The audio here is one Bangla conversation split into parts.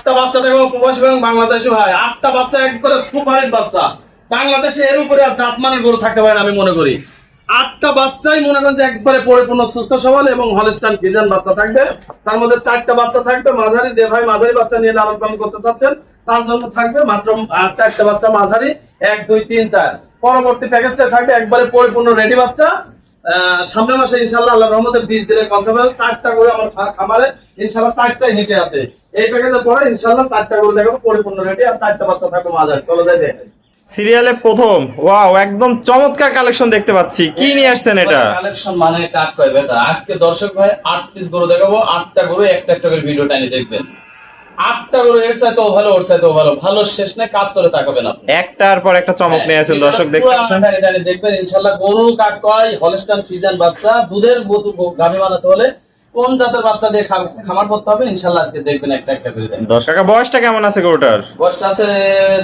আটটা বাচ্চা দেখো প্রবাসী এবং বাংলাদেশি ভাই, আটটা বাচ্চা একবারে সুপার হিট বাচ্চা। বাংলাদেশে এর উপরে আর জাতমানের গরু থাকতে পারে না আমি মনে করি। আটটা বাচ্চাই মনে করেন যে একবারে পরিপূর্ণ সুস্থ সবল এবং হলস্টাইন ফ্রিজিয়ান বাচ্চা থাকবে। তার মধ্যে চারটা বাচ্চা থাকবে মাঝারি, যে ভাই মাঝারি বাচ্চা নিয়ে লালন পালন করতে চাচ্ছেন তার জন্য থাকবে মাত্র চারটা বাচ্চা মাঝারি, 1 2 3 4। পরবর্তী প্যাকেজটা থাকবে একবারে পরিপূর্ণ রেডি বাচ্চা। সামনের মাসে ইনশাআল্লাহ আল্লাহর রহমতে 20 দিনের কনসেপ্ট, 4টা করে আমার খামারে ইনশাআল্লাহ 4টাই হিটে আছে। এই প্যাকেজের পরে ইনশাআল্লাহ 4টা করে দেখাবো পরিপূর্ণ রেডি, আর 4টা বাচ্চা থাকবে মাঝারি। চলো যাই দেখেন সিরিয়ালে প্রথম। ওয়াও, একদম চমৎকার কালেকশন দেখতে পাচ্ছি। কি নিয়ে আসছেন এটা? কালেকশন মানে কাট কয় বেটা। আজকে দর্শক ভাই 8 পিস গরু দেখাবো, 8টা গরু একটা একটা করে ভিডিও টাইনে দেখবেন। 8টা গরু এর চাইতেও ভালো, ওর চাইতেও ভালো, ভালো শেষ নাই, কাট করে তাকাবেন আপনি। একটার পর একটা চমক নিয়ে আসেন দর্শক দেখতে পাচ্ছেন। দেখবেন ইনশাআল্লাহ গরু কাট কয় হলস্টাইন ফ্রিজিয়ান বাচ্চা, দুধের মতো গাভী বানাতে হলে কোন জাতের বাচ্চা দিয়ে খামার করতে হবে ইনশাআল্লাহ আজকে দেখবেন একটা একটা করে। দর্শক বয়সটা কেমন আছে গরুটার? বয়সটা আছে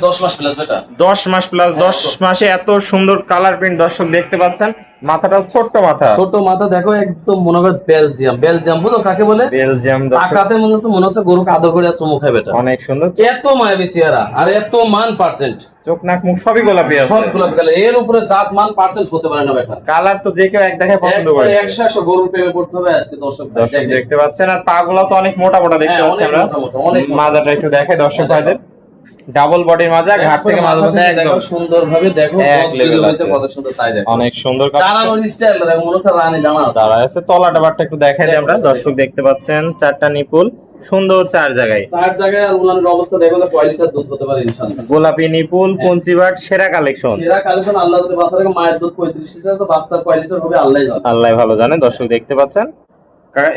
10 মাস প্লাস বেটা। 10 মাস প্লাস। 10 মাসে এত সুন্দর কালার প্রিন্ট দর্শক দেখতে পাচ্ছেন। মাথাটা ছোট্ট মাথা, ছোট মাথা দেখো, একদম মনে কর বেলজিয়াম। বেলজিয়াম বুঝো কাকে বলে? বেলজিয়াম। টাকাতে মনে হচ্ছে গরুকে আদর করে চুমু খায় বেটা। অনেক সুন্দর, এত মায়াবী চেহারা আর এত মান পার্সেন্ট, চোখ নাক মুখ সবই গোলাপি আছে। সব গোলাপি কালার। এর উপরে জাত মান পার্সেন্ট হতে পারে না বেটা। কালার তো যে কেউ এক দেখায় পছন্দ করে। 100 গরুর প্রেমে পড়তে হবে আজকে দর্শক দেখতে পাচ্ছেন। আর পা গুলো তো অনেক মোটা মোটা দেখতে পাচ্ছেন আমরা। মাজাটা একটু দেখাই দর্শক ভাইদের। ডাবল বডির মাজা, ঘাট থেকে মাজা মধ্যে একদম সুন্দরভাবে দেখো কত সুন্দর, তাই দেখো অনেক সুন্দর দাঁড়ানোর স্টাইল দেখো, মনে হচ্ছে রানী দাঁড়া দাঁড়ায় আছে। তলাটা বারটা একটু দেখাই দিই আমরা। দর্শক দেখতে পাচ্ছেন 4টা নিপুল, সুন্দর 4 জায়গায়। 4 জায়গায়। আর উলানের অবস্থা দেখো, কোয়ালিটির দুধ হতে পারে ইনশাআল্লাহ। গোলাপি নিপুল, কঞ্চিবাট, সেরা কালেকশন। সেরা কালেকশন। আল্লাহ যদি বাচ্চা রেখে মায়ের দুধ 35 লিটার, তো বাচ্চার কোয়ালিটির হবে আল্লাহই জানে। আল্লাহ ভালো জানে। দর্শক দেখতে পাচ্ছেন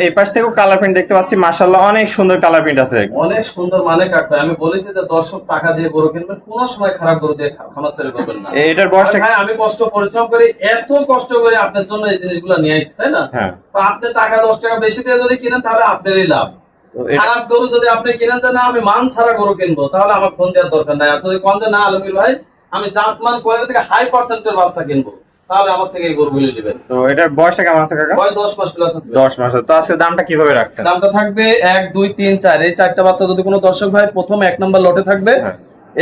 এই পাশ থেকেও কালার প্রিন্ট দেখতে পাচ্ছি। মাশাআল্লাহ অনেক সুন্দর কালার প্রিন্ট আছে, অনেক সুন্দর। মানে কাকা আমি বলেছি যে দর্শক টাকা দিয়ে গরু কিনবেন, কোন সময় খারাপ গরু দিয়ে খামার তৈরি করবেন না। এটার বয়সটা ভাই আমি কষ্ট পরিশ্রম করি, এত কষ্ট করে আপনার জন্য এই জিনিসগুলো নিয়ে আসছি, তাই না? হ্যাঁ। তো আপনি টাকা 10 টাকা বেশি দিয়ে যদি কিনেন তাহলে আপনারই লাভ। খারাপ গরু যদি আপনি কিনেন যে না আমি মান ছাড়া গরু কিনবো, তাহলে আমার ফোন দেওয়ার দরকার নাই। আর যদি কোন যে না আলমগীর ভাই আমি জাত মান কোয়ালিটি থেকে হাই পার্সেন্টের বাচ্চা কিনবো, তাহলে আমার থেকে এই গরুগুলো নেবেন। তো এটার বয়সটা কেমন আছে কাকা? বয়স 10 মাস প্লাস আছে। 10 মাস। তো আজকে দামটা কিভাবে রাখছেন? দামটা থাকবে 1 2 3 4। এই 4টা বাচ্চা যদি কোনো দর্শক ভাই প্রথম 1 নাম্বার লটে থাকবে,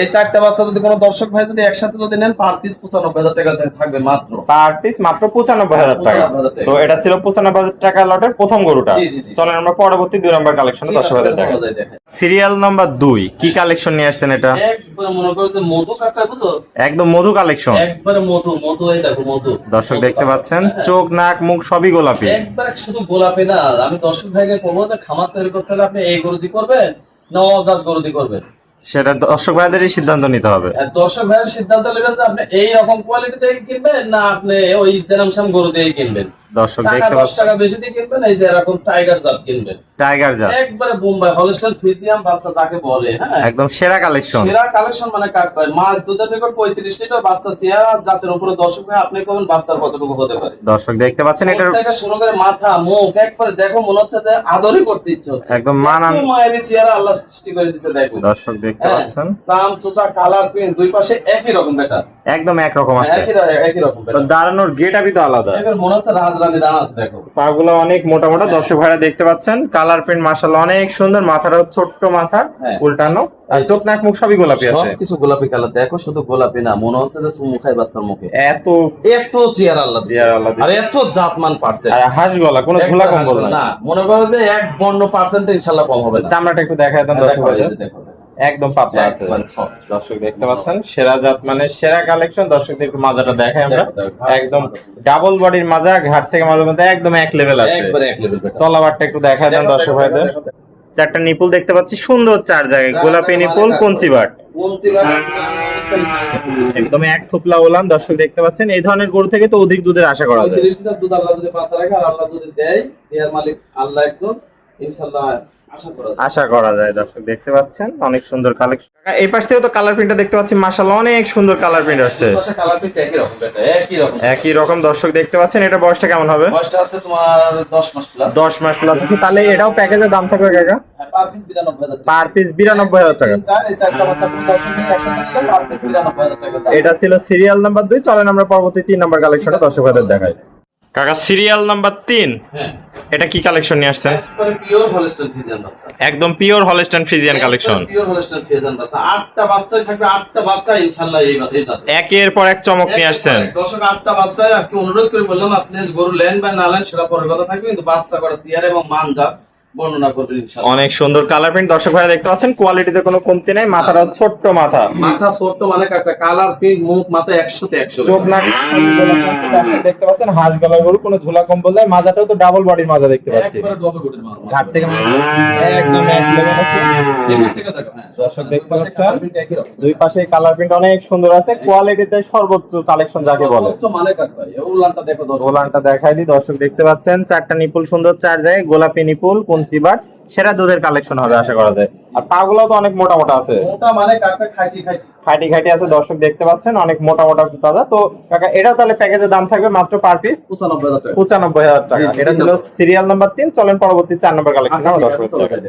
এই 4টা বাচ্চা যদি কোনো দর্শক ভাই যদি একসাথে যদি নেন, পার পিস 95,000 টাকা থাকবে মাত্র। পার পিস মাত্র 95,000 টাকা। তো এটা ছিল 95,000 টাকা লটের প্রথম গরুটা। চলেন আমরা পরবর্তী 2 নাম্বার কালেকশনে দর্শকদের দেখাই। সিরিয়াল নাম্বার 2 কি কালেকশন নিয়ে আসছেন এটা? একবারে মনে করো যে মধু কাকা, বুঝো? একদম মধু কালেকশন। একবারে মধু মধু। এই দেখো মধু। দর্শক দেখতে পাচ্ছেন চোখ নাক মুখ সবই গোলাপি। একবারে শুধু গোলাপি না। আমি দর্শক ভাইকে বলবো যে খামার তৈরি করতে হলে আপনি এই গরু দিয়ে করবেন না অজাত গরু দিয়ে করবেন, সেটা দর্শক ভাইদেরই সিদ্ধান্ত নিতে হবে। দর্শক ভাইয়ের সিদ্ধান্ত নেবেন যে আপনি এই রকম কোয়ালিটি দিয়ে কিনবেন না আপনি ওই জেনামশাম গরু দিয়ে কিনবেন। দর্শক দেখতে 10 পাচ্ছেন টাকা বেশি দিয়ে কিনবেন, এই যে এরকম টাইগার জাত কিনবেন। টাইগার জাত একবারে বোম্বাই হলস্টাইন ফ্রিজিয়ান বাচ্চা যাকে বলে, হ্যাঁ একদম সেরা কালেকশন। সেরা কালেকশন মানে কাক ভাই। মাছ দুধের রেকর্ড 35 লিটার, বাচ্চা চেহারা জাতের উপরে দর্শক ভাই আপনি কোন বাচ্চার কতটুকু হতে পারে। দর্শক দেখতে পাচ্ছেন এটার থেকে শুরু করে মাথা মুখ একবারে দেখো মনে হচ্ছে যে আদরই করতে ইচ্ছে হচ্ছে। একদম মানান মায়াবী চেহারা আল্লাহ সৃষ্টি করে দিয়েছে দেখো। দর্শক দেখতে পাচ্ছেন চাম চোচা কালার প্রিন্ট দুই পাশে একই রকম বেটা, একদম একরকম আছে। একই রকম বেটা। দাঁড়ানোর গেটআপই তো আলাদা। এবার মনে হচ্ছে রাজরানী দাঁড়া আছে দেখো। পাগুলো অনেক মোটা মোটা দর্শক ভাইরা দেখতে পাচ্ছেন। কালার প্রিন্ট মাশাআল্লাহ অনেক সুন্দর। মাথাটাও ছোট্ট মাথা, উল্টানো। আর চোখ নাক মুখ সবই গোলাপি আছে। সবকিছু গোলাপি কালার দেখো, শুধু গোলাপি না, মনে হচ্ছে যে চুমু খায় বাচ্চার মুখে। এত এত চেহারা আল্লাহ আর এত জাতমান পার্সেন্ট। আর হাঁস গলা, কোনো ঝোলা কম্বল না। মনে করো যে 1 বর্ণ পার্সেন্ট ইনশাআল্লাহ কম হবে না। চামড়াটা একটু দেখায় দেন দর্শক ভাইদের। দেখো একদম পাতলা আছে। দর্শক দেখতে পাচ্ছেন সেরা জাত মানে সেরা কালেকশন। দর্শকদের একটু মাজাটা দেখাই আমরা। একদম ডাবল বডির মাজা, ঘাট থেকে মাজার মধ্যে একদম এক লেভেল আছে। একবারে এক লেভেল বেটা। তলাবারটা একটু দেখায় দেন দর্শক ভাইদের। 4টা নিপুল দেখতে পাচ্ছি সুন্দর 4 জায়গায়। গোলাপি নিপুল, কঞ্চিবাট। একদম এক থোপলা ওলান। দর্শক দেখতে পাচ্ছেন এই ধরনের গরু থেকে তো অধিক দুধের আশা করা যায়। 35 লিটার দুধ আল্লাহ যদি পাঁচা রাখে আর আল্লাহ যদি দেয়, দেয়ার মালিক আল্লাহ একজন, ইনশাআল্লাহ আশা করা যায়। দর্শক দেখতে পাচ্ছেন অনেক সুন্দর কালেকশন। এই পাশ থেকে তো কালার প্রিন্টটা দেখতে পাচ্ছি মাশাআল্লাহ অনেক সুন্দর কালার প্রিন্ট আসছে। কালার প্রিন্ট একই রকম বেটা, একই রকম। দর্শক দেখতে পাচ্ছেন এটা বয়সটা কেমন হবে? বয়সটা আছে তোমার 10 মাস প্লাস। 10 মাস প্লাস আছে। তাহলে এটাও প্যাকেজের দাম থাকবে কাকা? পার পিস 92,000 টাকা। পার পিস 92,000 টাকা। এই চারটা বাচ্চা কোন দর্শক একসাথে নিলে পার পিস 92,000 টাকা। এটা ছিল সিরিয়াল নাম্বার 2। চলেন আমরা পরবর্তী 3 নাম্বার কালেকশনটা দর্শকদের দেখাই। কাকা সিরিয়াল নাম্বার 3, হ্যাঁ এটা কি কালেকশন নিয়ে আসছেন? একবারে পিওর হলস্টাইন ফ্রিজিয়ান বাচ্চা, একদম pure Holstein Friesian collection. Pure Holstein Friesian বাচ্চা, 8টা বাচ্চাই থাকবে, 8টা বাচ্চা ইনশাআল্লাহ এই জাতে একের পর এক চমক নিয়ে আসছেন। দর্শক 8টা বাচ্চাই আজকে অনুরোধ করে বললাম, আপনি গরু লেন বা না লেন সেটা পরের কথা থাকবে, কিন্তু বাচ্চা করা চেয়ার এবং মান জাত বর্ণনা করবেন ইনশাআল্লাহ। অনেক সুন্দর কালার প্রিন্ট, দর্শক ভাইরা দেখতে পাচ্ছেন, কোয়ালিটিতে কোনো কমতি নাই। মাথাটা ছোট্ট মাথা, মাথা ছোট্ট মানে কাকা, কালার প্রিন্ট, মুখ মাথা 100 তে 100, চোখ নাক দেখতে পাচ্ছেন, হাঁস গলার গরু, কোনো ঝোলা কম্বল নাই। মাজাটাও তো ডাবল বডির মাজা দেখতে পাচ্ছি, একবারে ডবল বডির মাল। ঘাট থেকে একদম এক লেভেল আছে। এই পাশ থেকে দেখো, হ্যাঁ দর্শক দেখতে পাচ্ছেন, প্রিন্ট একই রকম, দুই পাশে কালার প্রিন্ট অনেক সুন্দর আছে। কোয়ালিটিতে সর্বোচ্চ কালেকশন যাকে বলে। সর্বোচ্চ মানে কাকা। এই উলানটা দেখো দর্শক, গোলানটা দেখাই দিই, দর্শক দেখতে পাচ্ছেন, চারটা নিপুল সুন্দর, চার জায়গায় গোলাপি নিপুল, কঞ্চিবাট, সেরা দুধের কালেকশন হবে আশা করা যায়। আর পাগুলো তো অনেক মোটা মোটা আছে, মোটা মানে কাকা খাইছি খাইছি, খাইটি খাইটি আছে। দর্শক দেখতে পাচ্ছেন, অনেক মোটা মোটা তাজা। তো কাকা এটা তাহলে প্যাকেজের দাম থাকবে মাত্র পার পিস 95,000 টাকা। 95,000 টাকা। জি, জি, এটা জি, ছিল জি। Serial number 3। চলেন পরবর্তী 4 নম্বর কালেকশন আচ্ছা, আমরা ঠিক দর্শক আছে, চলো ভাই।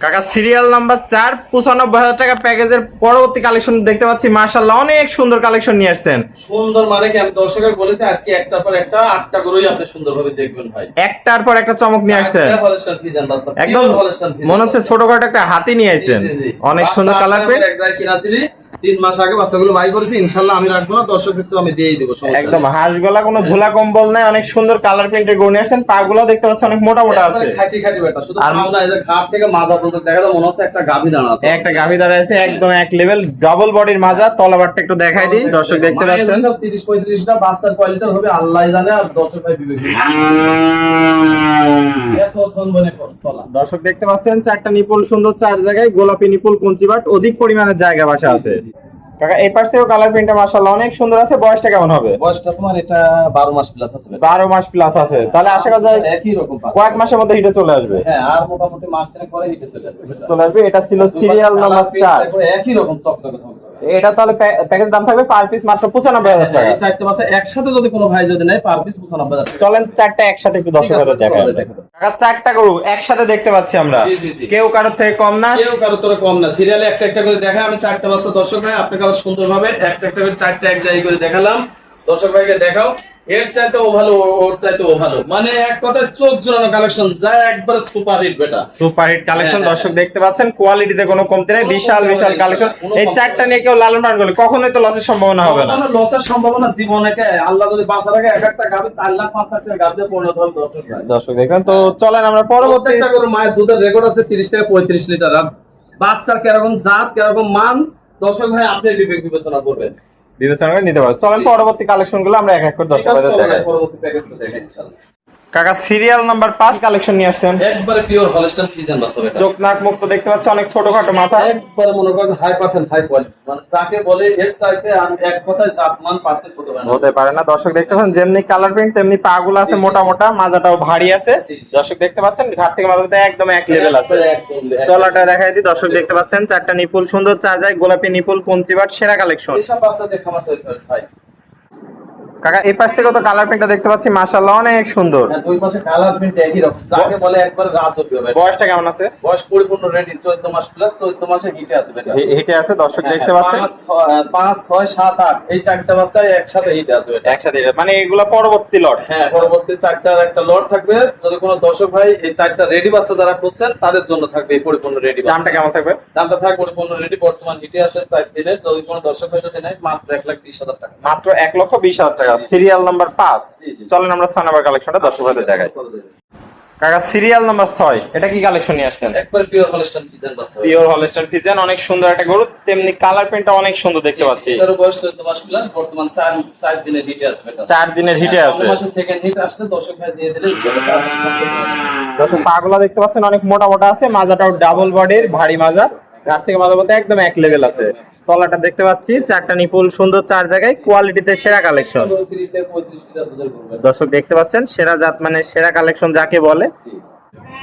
কাকা সিরিয়াল নাম্বার 4, 95,000 টাকা প্যাকেজের পরবর্তী কালেকশন দেখতে পাচ্ছি। মাশাআল্লাহ অনেক সুন্দর কালেকশন নিয়ে আসছেন। সুন্দর মানে কি, আমি দর্শকের বলেছি আজকে একটার পর একটা 8টা গরুই আপনি সুন্দরভাবে দেখবেন ভাই। একটার পর একটা চমক নিয়ে আসছেন, চারটা হলস্টাইন ফ্রিজিয়ান বাচ্চা, একদম pure হলস্টাইন ফ্রিজিয়ান মনে হচ্ছে বাচ্চা। ছোটখাটো একটা হাতি নিয়ে আসছেন। জি, জি, জি। অনেক সুন্দর বাচ্চা কালার প্রিন্ট, আপনাদের এক জায়গায় কিনাছিলি 3 মাস আগে, বাচ্চাগুলো বাই করেছি, ইনশাআল্লাহ আমি রাখবো না, দর্শকদের তো আমি দিয়েই দেব, সমস্যা একদম নেই। হাঁস গলা, কোনো ঝোলা কম্বল নাই। অনেক সুন্দর কালার প্রিন্টের গরু নিয়ে আসছেন। পাগুলো দেখতে পাচ্ছেন অনেক মোটা মোটা আছে, একবারে খাঁটি খাঁটি বেটা, শুধু আর পাও না, এই যে ঘাট থেকে মাজা পর্যন্ত দেখা যায় মনে হচ্ছে একটা গাভী দাঁড়া আছে। একটা গাভী দাঁড়ায় আছে, একদম এক লেভেল, ডাবল বডির মাজা। তলাবারটা একটু দেখাই দিই, দর্শক দেখতে মায়ের পাচ্ছেন। হিসাব 30-35টা, বাচ্চার কোয়ালিটি হবে আল্লাহই জানে, আর দর্শক ভাই বিবেক দিবে। এত থনবনে তলা। দর্শক দেখতে পাচ্ছেন, চারটা নিপুল সুন্দর, চার জায়গায় গোলাপি নিপুল, কঞ্চিবাট, অধিক পরিমাণের জায়গা বাসা আছে। কাকা এই পাশ থেকেও কালার প্রিন্টটা মাশাআল্লাহ অনেক সুন্দর আছে। বয়সটা কেমন হবে? বয়সটা তোমার এটা 12 মাস প্লাস আছে বেটা। 12 মাস প্লাস আছে, তাহলে আশা করা যায় একই রকম পাবে। কয়েক মাসের মধ্যে হিটে চলে আসবে। হ্যাঁ, আর মোটামুটি মাস খানেক পরে হিটে চলে যাবে বেটা। চলে আসবে। এটা ছিল সিরিয়াল নাম্বার 4। একই রকম চকচকে চকচকে। এটা তাহলে প্যাকেজ দাম থাকবে পার পিস মাত্র 95,000 টাকা। এই চারটি বাচ্চা একসাথে যদি কোনো ভাই যদি নেয়, পার পিস 95,000 টাকা। চলেন চারটা একসাথে একটু দর্শকদের ঠিক আছে, দেখাই। চলো দেখো। কাকা চারটা গরু একসাথে দেখতে পাচ্ছি আমরা, জি, জি, জি। কেউ কারোর থেকে কম না। কেউ কারো তোরা কম না, সিরিয়ালে একটা একটা করে দেখা। আমি চারটা বাচ্চা দর্শক ভাই আপনাকে আবার সুন্দরভাবে একটা একটা করে চারটা এক জায়গায় করে দেখালাম। দর্শক ভাইকে দেখাও, এর চাইতে ও ভালো, ওর চাইতে ও ভালো, মানে এক কথায় চোখ জোড়ানো কালেকশন, যা একবারে সুপার হিট বেটা। সুপার হিট কালেকশন, হ্যাঁ, দর্শক দেখতে পাচ্ছেন, কোয়ালিটিতে কোনো কমতি নেই, কোনো বিশাল কমতি বিশাল নেই, কালেকশন। কোনো এই কমতি চারটা নেই। নিয়ে কেউ লালন পালন করলে কখনোই তো লসের সম্ভাবনা হবে না। কোনো লসের সম্ভাবনা জীবনে কে, আল্লাহ যদি বাঁচা রাখে, এক একটা গাভী 4 লাখ 5 লাখ টাকা গাভীতে পরিণত হবে দর্শক ভাই। দর্শক দেখবেন। তো চলেন আমরা পরবর্তী প্রত্যেকটা গরুর মায়ের দুধের রেকর্ড আছে 30 থেকে 35 লিটার। আর বাচ্চার কিরকম জাত, কিরকম মান, দর্শক ভাই আপনি বিবেক বিবেচনা করবেন। বিবেচনা করে নিতে পারবেন। চলেন পরবর্তী কালেকশন গুলো আমরা এক এক করে ঠিক আছে, দর্শকদের চলো দেখাই। পরবর্তী প্যাকেজটা দেখাই ইনশাআল্লাহ। কাকা সিরিয়াল নাম্বার 5 কালেকশন নিয়ে আসছেন। একবারে পিওর হলস্টাইন ফ্রিজিয়ান বাচ্চা বেটা। চোখ নাক মুখ তো দেখতে পাচ্ছি অনেক ছোটখাটো মাথা, একবারে মনে করেন হাই পার্সেন্ট হাই কোয়ালিটি, মানে যাকে বলে এর চাইতে আর এক কথায় জাতমান পার্সেন্ট হতে পারে না। হতে পারে না। দর্শক দেখতে পাচ্ছেন, যেমনি কালার প্রিন্ট তেমনি পা গুলো আছে মোটা মোটা, মাজাটাও ভারী আছে। দর্শক দেখতে পাচ্ছেন, ঘাট থেকে মাথা একদম এক লেভেল আছে। তলাটা দেখাই দিই, দর্শক দেখতে পাচ্ছেন, চারটা নিপুল সুন্দর, চার জায়গায় গোলাপি নিপুল, কঞ্চিবাট, সেরা কালেকশন। এসব বাচ্চাদের খামার তৈরি করে ভাই। কাকা এই পাশ থেকে তো কালার প্রিন্টটা দেখতে পাচ্ছি মাশাআল্লাহ অনেক সুন্দর। হ্যাঁ, দুই পাশে কালার প্রিন্ট একই রকম, যাকে বলে একবারে রাজকীয় ভাই। বয়সটা কেমন আছে? বয়স পরিপূর্ণ রেডি, 14 মাস প্লাস, 14 মাসে হিটে আছে বেটা। হিটে আছে, দর্শক দেখতে হ্যাঁ, পাচ্ছেন। 5, 6, 7, 8 এই চারটা বাচ্চা একসাথে হিটে আছে বেটা। একসাথে মানে এগুলা পরবর্তী লট। হ্যাঁ, পরবর্তী চারটার একটা লট থাকবে। যদি কোনো দর্শক ভাই এই চারটা রেডি বাচ্চা যারা খুঁজছেন, তাদের জন্য থাকবে এই পরিপূর্ণ রেডি বাচ্চা। দামটা কেমন থাকবে? দামটা থাকবে পরিপূর্ণ রেডি, বর্তমান হিটে আছে 4 দিনের। যদি কোনো দর্শক ভাই যদি নেয়, মাত্র 1,20,000 টাকা। মাত্র 1,20,000 টাকা। Serial number 5। জি, জি। চলেন আমরা 6 নাম্বার কালেকশনটা দর্শক ভাইদের দেখাই। কাকা সিরিয়াল নাম্বার 6, এটা কি কালেকশন নিয়ে আসছেন? একবার পিওর হলস্টাইন ফ্রিজিয়ান বাচ্চা। পিওর হলস্টাইন ফ্রিজিয়ান, অনেক সুন্দর একটা গরু, তেমনি কালার প্রিন্টটা অনেক সুন্দর দেখতে পাচ্ছি। এটার বয়স 14 মাস প্লাস, বর্তমান 4 দিনের হিটে আছে বেটা। 4 দিনের হিটে আছে। মাসে সেকেন্ড হিট আসলে দর্শক ভাই দিয়ে দিলে দর্শক পাগুলা দেখতে পাচ্ছেন অনেক মোটা মোটা আছে, মাজাটাও ডাবল বডির, ভারী মাজা, ঘাট থেকে মাজা বলতে একদম এক লেভেল আছে। তলাটা দেখতে পাচ্ছি, চারটা নিপুল সুন্দর, চার জায়গায়, কোয়ালিটিতে সেরা কালেকশন। 30 থেকে 35 লিটার দুধের করবে। দর্শক দেখতে পাচ্ছেন, সেরা জাত মানে সেরা কালেকশন যাকে বলে।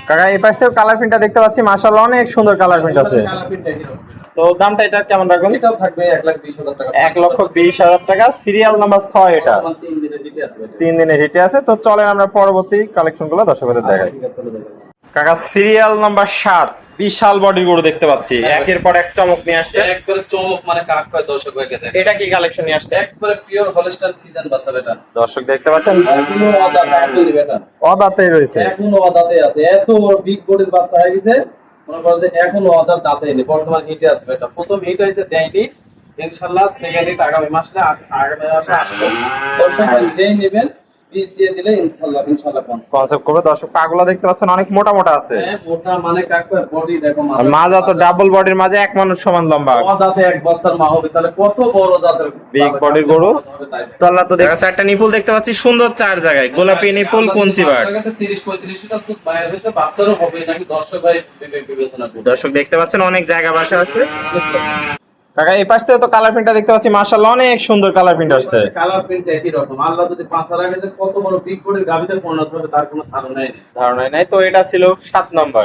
কাকা এই পাশ থেকে কালার প্রিন্টটা দেখতে পাচ্ছি মাশাআল্লাহ অনেক সুন্দর কালার প্রিন্ট আছে। কালার প্রিন্ট একই রকম। তো দামটা এটা কেমন রাখবেন? এটাও থাকবে 1,20,000 টাকা। 1,20,000 টাকা। সিরিয়াল নাম্বার 6 এটা। বর্তমান 3 দিনের হিটে আছে বেটা। 3 দিনের হিটে আছে। তো চলেন আমরা পরবর্তী কালেকশন গুলো দর্শকদের দেখাই। ঠিক আছে, চলো দেখো। কাকা সিরিয়াল নাম্বার 7, বিশাল বডির গরু দেখতে পাচ্ছি, একের পর এক চমক নিয়ে আসছে। একবারে চমক মানে কাক কয় দর্শক ভাইকে দেখেন। এটা কি কালেকশন নিয়ে আসছে? একবারে পিওর হলস্টাইন ফ্রিজিয়ান বাচ্চা বেটা। দর্শক দেখতে পাচ্ছেন এখনো অদাঁতেই বেটা। অদাঁতেই রয়েছে। এখনো অদাঁতে আছে, এত বড় বিগ বডির বাচ্চা হয়ে গেছে, মনে করো যে এখনো অদাঁত দাঁতে নেই। বর্তমান হিটে আছে বেটা। প্রথম হিট হয়েছে দেয়নি, ইনশাআল্লাহ সেকেন্ড হিট আগামী মাসে আসবে। দর্শক ভাই যেই নেবেন বীজ দিয়ে দিলে ইনশাআল্লাহ কনসেপ্ট করবে। দর্শক পাগুলা দেখতে পাচ্ছেন অনেক মোটা মোটা আছে। হ্যাঁ মোটা মানে কাকু বডি দেখো, আর মাজা তো ডাবল বডির মাঝে এক মানুষ সমান লম্বা। দাঁতে এক বছর মা হবে, তাহলে কত বড় দাঁতের বিগ বডির গরু। তল্লা তো দেখা চারটা নিপুল দেখতে পাচ্ছি সুন্দর, চার জায়গায় গোলাপি নিপুল, কঞ্চিবার। 30-35 লিটার দুধ বাইরে হয়েছে, বাচ্চারও হবে নাকি দর্শক ভাই বিবেচনা করুন। দর্শক দেখতে পাচ্ছেন অনেক জায়গা বাসা আছে। কাকা এই পাশ থেকে তো কালার প্রিন্টটা দেখতে পাচ্ছি, মাশাআল্লাহ অনেক সুন্দর কালার প্রিন্ট আসছে। কালার প্রিন্ট একই রকম। আল্লাহ যদি পাঁচার আগে যে কত বড় বিগ বডির গাবিতে পরিণত হবে তার কোনো ধারণাই নাই। তো এটা ছিল 7 নম্বর।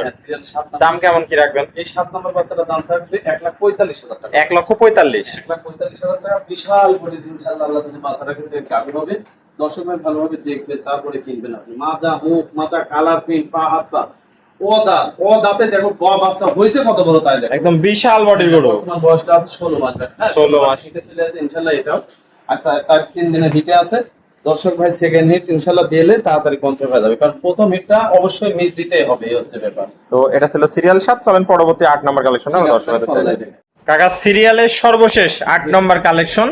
দাম কেমন কি রাখবেন? এই 7 নম্বর বাচ্চাটার দাম থাকবে 1,45,000 টাকা। 1,45,000। 1,45,000 টাকা। বিশাল বডির ইনশাআল্লাহ আল্লাহ যদি পাঁচার আগে গাবি হবে, দর্শক ভাই ভালোভাবে দেখবে তারপরে কিনবেন আপনি। মাজা, মুখ, মাথা, কালার প্রিন্ট, পা, হাত পা ও দাঁতে দেখো বাচ্চা হয়েছে কত বড়, তাই দেখো একদম বিশাল বডির গরু। তোমার বয়সটা আছে 16 মাস। হ্যাঁ 16 মাস হিটে চলে আছে ইনশাআল্লাহ এটাও। আচ্ছা 3 দিনের হিটে আছে দর্শক ভাই। সেকেন্ড হিট ইনশাআল্লাহ দিলে তাড়াতাড়ি কনসেপ্ট হয়ে যাবে, কারণ প্রথম হিটটা অবশ্যই মিস দিতেই হবে, এই হচ্ছে ব্যাপার। তো এটা ছিল সিরিয়াল 7। চলেন পরবর্তী 8 নম্বর কালেকশন। কাকা সিরিয়ালের সর্বশেষ 8 নম্বর কালেকশন,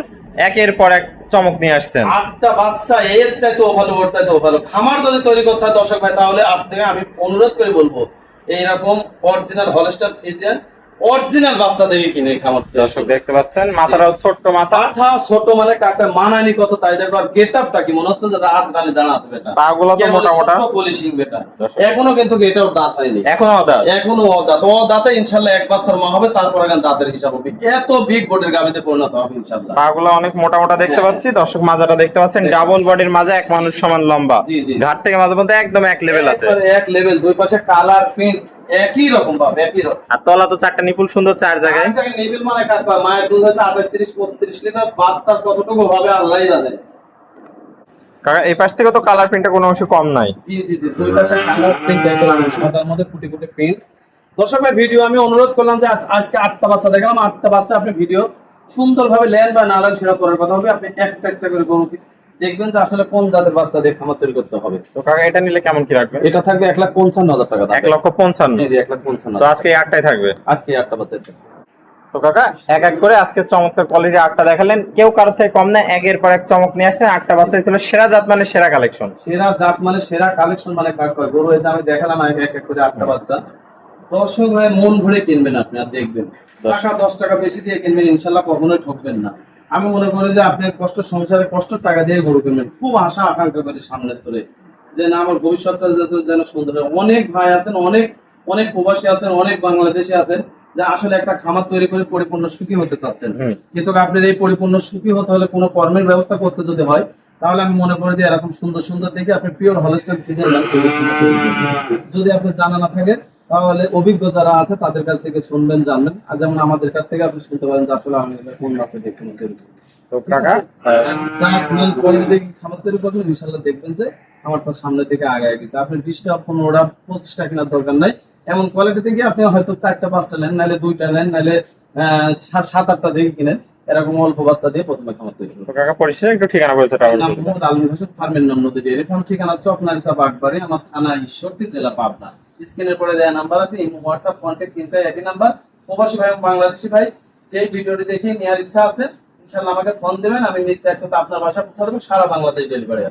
একের পর এক চমক নিয়ে আসছেন। 8টা বাচ্চা এর চাইতে ভালো, ওর চাইতে ভালো। খামার যদি তৈরি করতে হয় দর্শক ভাই, তাহলে আপনাকে আমি অনুরোধ করে বলবো এইরকম অরিজিনাল হলস্টাইন ফ্রিজিয়ান অরিজিনাল বাচ্চা দেখে কিনে খামার। দর্শক দেখতে পাচ্ছেন মাথাটাও ছোট্ট, মাথা ছোট মানে কাকা মানানি কত, তাই দেখো। আর গেটআপটা কি মনে হচ্ছে যে রাজধানী দাঁড়া আছে বেটা। পাগুলো তো মোটা মোটা পলিশিং বেটা। এখনো কিন্তু গেটআপ দাঁত হয়নি, এখনো দাঁত, এখনো দাঁত। ও দাঁতে ইনশাআল্লাহ এক বছর মা হবে, তারপর এখন দাঁতের হিসাব হবে। এত বিগ বডির গাবিতে পরিণত হবে ইনশাআল্লাহ। পাগুলো অনেক মোটা মোটা দেখতে পাচ্ছি। দর্শক মাজাটা দেখতে পাচ্ছেন ডাবল বডির মাঝে এক মানুষ সমান লম্বা। ঘাট থেকে মাঝে মধ্যে একদম এক লেভেল আছে, এক লেভেল। দুই পাশে কালার প্রিন্ট একই রকম পাবে, একই রকম। আর তলা তো চারটা নিপুল সুন্দর, চার জায়গায়। নিবিল মানে কাকা মায়ের দুধ হচ্ছে 28-30-35 লিটার। বাচ্চার কতটুকু হবে আল্লাহই জানে। কাকা এই পাশ থেকে তো কালার প্রিন্টটা কোনো অংশ কম নাই। জি জি জি, দুই পাশে কালার প্রিন্ট দেখলাম, সাদার মধ্যে ফুটি ফুটি প্রিন্ট। দর্শক ভাই ভিডিও আমি অনুরোধ করলাম যে আজকে 8টা বাচ্চা দেখলাম, 8টা বাচ্চা আপনি ভিডিও সুন্দরভাবে লেন বা না লেন সেটা করার কথা হবে। আপনি একটা একটা করে গরু দেখবেন যে আসলে কোন জাতের বাচ্চা দিয়ে খামার তৈরি করতে হবে। তো কাকা এটা নিলে কেমন কি রাখবেন? এটা থাকবে 1,55,000 টাকা। 1,55,000। জি জি 1,55,000। তো আজকে এই 8টাই থাকবে, আজকে 8টা বাচ্চা। তো কাকা এক এক করে আজকে চমৎকার কোয়ালিটি 8টা দেখালেন, কেউ কারোর থেকে কম না, একের পর এক চমক নিয়ে আসছেন। 8টা বাচ্চা ছিল সেরা জাত মানে সেরা কালেকশন। সেরা জাত মানে সেরা কালেকশন মানে কাকা গরু এটা আমি দেখালাম এক এক করে 8টা বাচ্চা। দর্শক ভাই মন ভরে কিনবেন আপনি, আর দেখবেন টাকা 10 টাকা বেশি দিয়ে কিনবেন, ইনশাআল্লাহ কখনোই ঠকবেন না। আমি মনে করি যে আপনি কষ্ট সংসারে কষ্ট টাকা দিয়ে গরু কিনবেন, খুব আশা আকাঙ্ক্ষা করে সামনে ধরে যে না আমার ভবিষ্যৎটা যেন সুন্দর হয়। অনেক ভাই আছেন, অনেক অনেক প্রবাসী আছেন, অনেক বাংলাদেশি আছেন যে আসলে একটা খামার তৈরি করে পরিপূর্ণ সুখী হতে চাচ্ছেন, কিন্তু আপনার এই পরিপূর্ণ সুখী হতে হলে কোনো কর্মের ব্যবস্থা করতে যদি হয়, তাহলে আমি মনে করি যে এরকম সুন্দর সুন্দর দেখে আপনি পিওর হলস্টাইন ফ্রিজিয়ান যদি আপনি জানা না থাকে, তাহলে অভিজ্ঞ যারা আছে তাদের কাছ থেকে শুনবেন, জানবেন। আর যেমন আমাদের কাছ থেকে আপনি শুনতে পারেন যে আসলে আমি কোন মাছে দেখতে মতো। তো কাকা খাবার তৈরি করবেন, ইনশাআল্লাহ দেখবেন যে আমারটা সামনের দিকে আগায় গেছে। আপনি 20টা 15টা 25টা কেনার দরকার নাই। এমন কোয়ালিটি থেকে আপনি হয়তো 4টা 5টা নেন, নাহলে 2টা নেন, নাহলে 7-8টা দেখে কিনেন। এরকম অল্প বাচ্চা দিয়ে প্রথমে খামার তৈরি করবেন। কাকা পরিচয় একটু ঠিকানা বলতে ফার্মের নাম নদী ডেয়ারি ফার্ম, ঠিকানা চকনারিসা বাগবাড়ি, আমার থানা ঈশ্বরদী, জেলা পাবনা। স্ক্রিনের পরে দেওয়া নাম্বার আছে, ইমো হোয়াটসঅ্যাপ কন্ট্যাক্ট তিনটাই একই নাম্বার। প্রবাসী ভাই এবং বাংলাদেশি ভাই যে ভিডিওটি দেখে নেওয়ার ইচ্ছা আছে ইনশাআল্লাহ আমাকে ফোন দেবেন, আমি নিজ দায়িত্বে আপনার বাসা পৌঁছে দেবো। সারা বাংলাদেশ ডেলিভারি আছে।